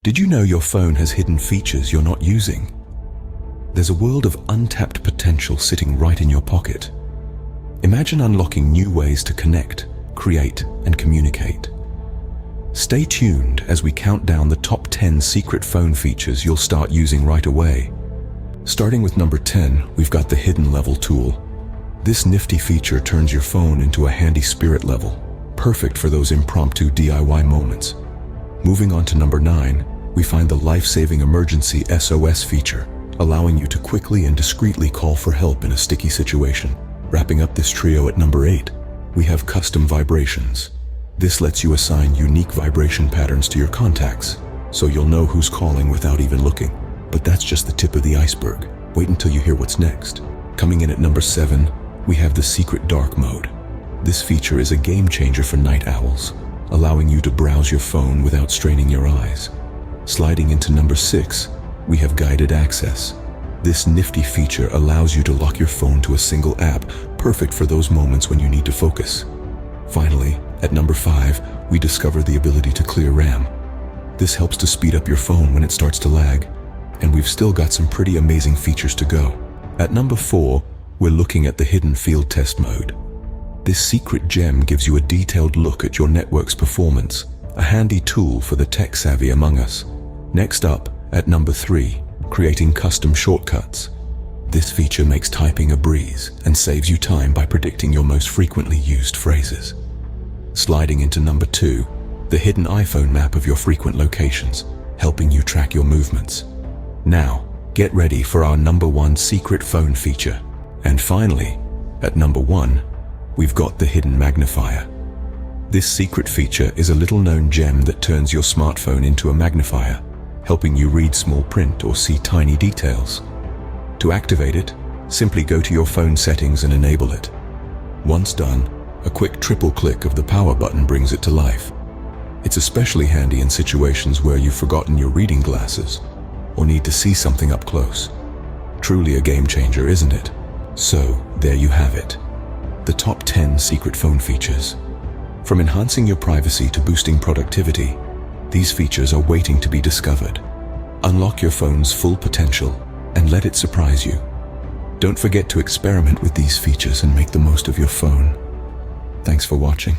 Did you know your phone has hidden features you're not using? There's a world of untapped potential sitting right in your pocket. Imagine unlocking new ways to connect, create, and communicate. Stay tuned as we count down the top 10 secret phone features you'll start using right away. Starting with number 10, we've got the Hidden Level tool. This nifty feature turns your phone into a handy spirit level, perfect for those impromptu DIY moments. Moving on to number 9, we find the life-saving emergency SOS feature, allowing you to quickly and discreetly call for help in a sticky situation. Wrapping up this trio at number 8, we have custom vibrations. This lets you assign unique vibration patterns to your contacts, so you'll know who's calling without even looking. But that's just the tip of the iceberg. Wait until you hear what's next. Coming in at number 7, we have the secret dark mode. This feature is a game changer for night owls, allowing you to browse your phone without straining your eyes. Sliding into number 6, we have guided access. This nifty feature allows you to lock your phone to a single app, perfect for those moments when you need to focus. Finally, at number 5, we discover the ability to clear RAM. This helps to speed up your phone when it starts to lag, and we've still got some pretty amazing features to go. At number 4, we're looking at the hidden field test mode. This secret gem gives you a detailed look at your network's performance, a handy tool for the tech-savvy among us. Next up, at number 3, creating custom shortcuts. This feature makes typing a breeze and saves you time by predicting your most frequently used phrases. Sliding into number 2, the hidden iPhone map of your frequent locations, helping you track your movements. Now, get ready for our number 1 secret phone feature. And finally, at number 1, we've got the hidden magnifier. This secret feature is a little-known gem that turns your smartphone into a magnifier, helping you read small print or see tiny details. To activate it, simply go to your phone settings and enable it. Once done, a quick triple click of the power button brings it to life. It's especially handy in situations where you've forgotten your reading glasses or need to see something up close. Truly a game changer, isn't it? So, there you have it. The top 10 secret phone features. From enhancing your privacy to boosting productivity, these features are waiting to be discovered. Unlock your phone's full potential and let it surprise you. Don't forget to experiment with these features and make the most of your phone. Thanks for watching.